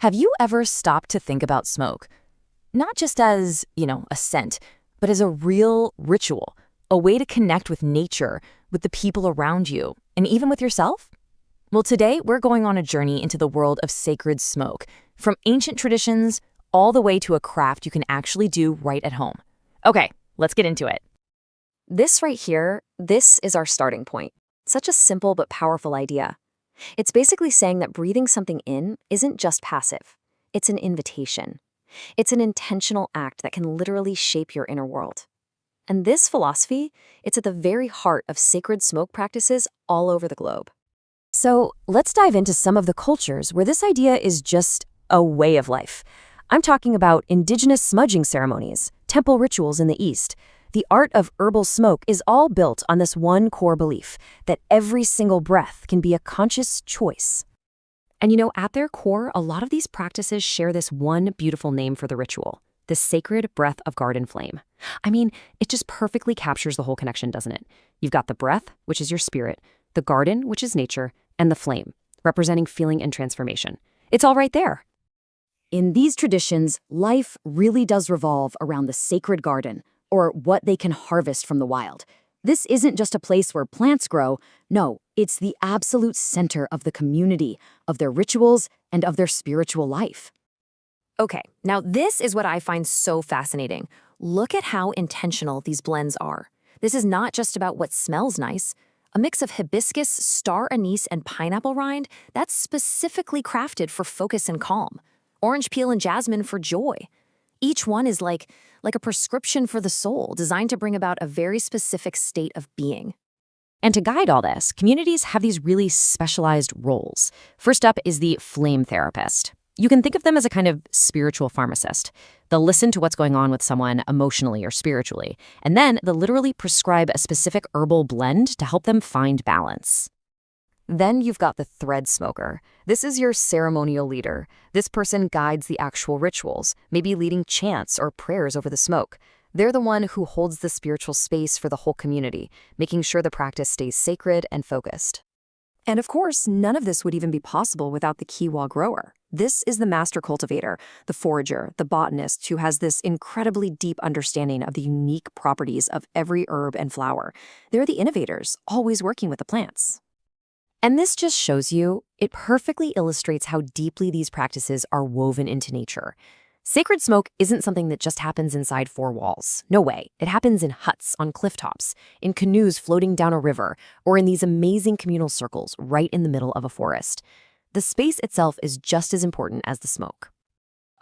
Have you ever stopped to think about smoke? Not just as, a scent, but as a real ritual, a way to connect with nature, with the people around you, and even with yourself? Well, today we're going on a journey into the world of sacred smoke, from ancient traditions all the way to a craft you can actually do right at home. Okay, let's get into it. This right here, this is our starting point. Such a simple but powerful idea. It's basically saying that breathing something in isn't just passive. It's an invitation. It's an intentional act that can literally shape your inner world. And this philosophy, it's at the very heart of sacred smoke practices all over the globe. So let's dive into some of the cultures where this idea is just a way of life. I'm talking about indigenous smudging ceremonies, temple rituals in the East. The art of herbal smoke is all built on this one core belief that every single breath can be a conscious choice. And at their core, a lot of these practices share this one beautiful name for the ritual, the sacred breath of garden flame. I mean, it just perfectly captures the whole connection, doesn't it? You've got the breath, which is your spirit, the garden, which is nature, and the flame, representing feeling and transformation. It's all right there. In these traditions, life really does revolve around the sacred garden, or what they can harvest from the wild. This isn't just a place where plants grow. No, it's the absolute center of the community, of their rituals, and of their spiritual life. Okay, now this is what I find so fascinating. Look at how intentional these blends are. This is not just about what smells nice. A mix of hibiscus, star anise, and pineapple rind, that's specifically crafted for focus and calm. Orange peel and jasmine for joy. Each one is like a prescription for the soul, designed to bring about a very specific state of being. And to guide all this, communities have these really specialized roles. First up is the flame therapist. You can think of them as a kind of spiritual pharmacist. They'll listen to what's going on with someone emotionally or spiritually, and then they'll literally prescribe a specific herbal blend to help them find balance. Then you've got the thread smoker. This is your ceremonial leader. This person guides the actual rituals, maybe leading chants or prayers over the smoke. They're the one who holds the spiritual space for the whole community, making sure the practice stays sacred and focused. And of course, none of this would even be possible without the kiwa grower. This is the master cultivator, the forager, the botanist who has this incredibly deep understanding of the unique properties of every herb and flower. They're the innovators, always working with the plants. And this just shows you, it perfectly illustrates how deeply these practices are woven into nature. Sacred smoke isn't something that just happens inside four walls. No way. It happens in huts, on cliff tops, in canoes floating down a river, or in these amazing communal circles right in the middle of a forest. The space itself is just as important as the smoke.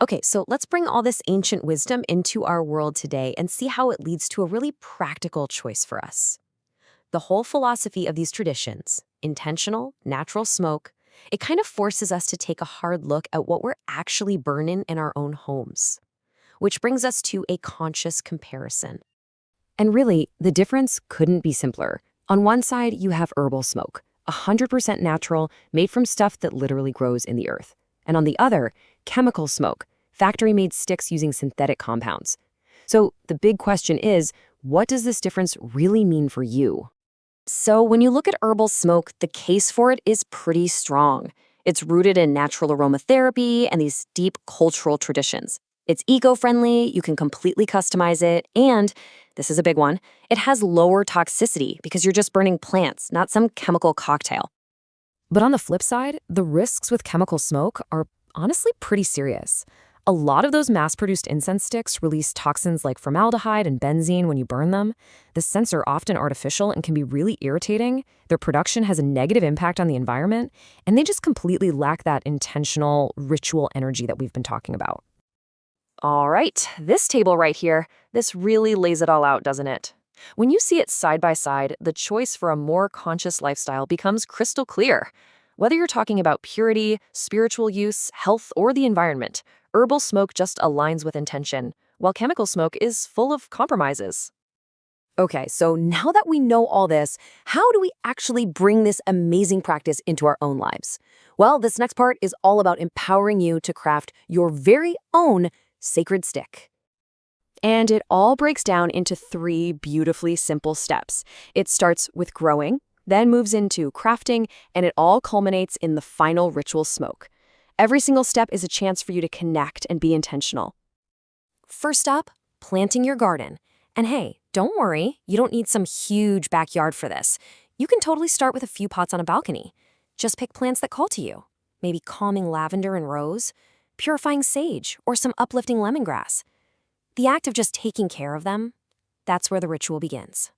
Okay, so let's bring all this ancient wisdom into our world today and see how it leads to a really practical choice for us. The whole philosophy of these traditions, intentional, natural smoke, it kind of forces us to take a hard look at what we're actually burning in our own homes. Which brings us to a conscious comparison. And really, the difference couldn't be simpler. On one side, you have herbal smoke, 100% natural, made from stuff that literally grows in the earth. And on the other, chemical smoke, factory-made sticks using synthetic compounds. So the big question is, what does this difference really mean for you? So when you look at herbal smoke, the case for it is pretty strong. It's rooted in natural aromatherapy and these deep cultural traditions. It's eco-friendly, you can completely customize it, and, this is a big one, it has lower toxicity because you're just burning plants, not some chemical cocktail. But on the flip side, the risks with chemical smoke are honestly pretty serious. A lot of those mass-produced incense sticks release toxins like formaldehyde and benzene when you burn them. The scents are often artificial and can be really irritating. Their production has a negative impact on the environment, and they just completely lack that intentional, ritual energy that we've been talking about. All right, this table right here, this really lays it all out, doesn't it? When you see it side by side, the choice for a more conscious lifestyle becomes crystal clear. Whether you're talking about purity, spiritual use, health, or the environment, herbal smoke just aligns with intention, while chemical smoke is full of compromises. Okay, so now that we know all this, how do we actually bring this amazing practice into our own lives? Well, this next part is all about empowering you to craft your very own sacred stick. And it all breaks down into 3 beautifully simple steps. It starts with growing, then moves into crafting, and it all culminates in the final ritual smoke. Every single step is a chance for you to connect and be intentional. First up, planting your garden. And hey, don't worry, you don't need some huge backyard for this. You can totally start with a few pots on a balcony. Just pick plants that call to you. Maybe calming lavender and rose, purifying sage, or some uplifting lemongrass. The act of just taking care of them, that's where the ritual begins.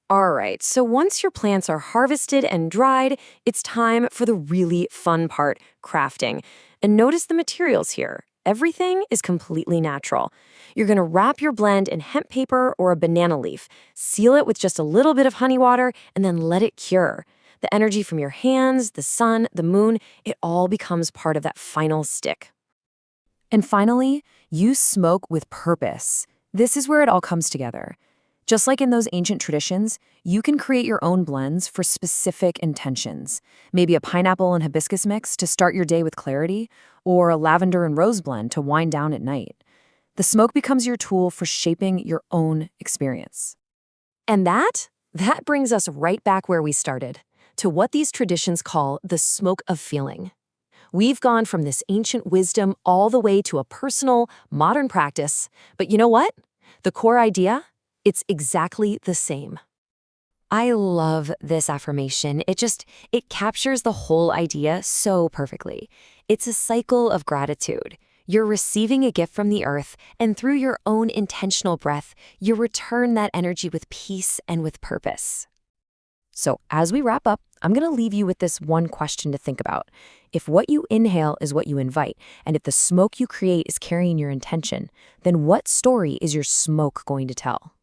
All right, so once your plants are harvested and dried, it's time for the really fun part, crafting. And notice the materials here. Everything is completely natural. You're going to wrap your blend in hemp paper or a banana leaf, seal it with just a little bit of honey water, and then let it cure. The energy from your hands, the sun, the moon, it all becomes part of that final stick. And finally, you smoke with purpose. This is where it all comes together. Just like in those ancient traditions, you can create your own blends for specific intentions. Maybe a pineapple and hibiscus mix to start your day with clarity, or a lavender and rose blend to wind down at night. The smoke becomes your tool for shaping your own experience. And that brings us right back where we started, to what these traditions call the smoke of feeling. We've gone from this ancient wisdom all the way to a personal, modern practice. But you know what? The core idea? It's exactly the same. I love this affirmation. It captures the whole idea so perfectly. It's a cycle of gratitude. You're receiving a gift from the earth, and through your own intentional breath, you return that energy with peace and with purpose. So as we wrap up, I'm going to leave you with this one question to think about. If what you inhale is what you invite, and if the smoke you create is carrying your intention, then what story is your smoke going to tell?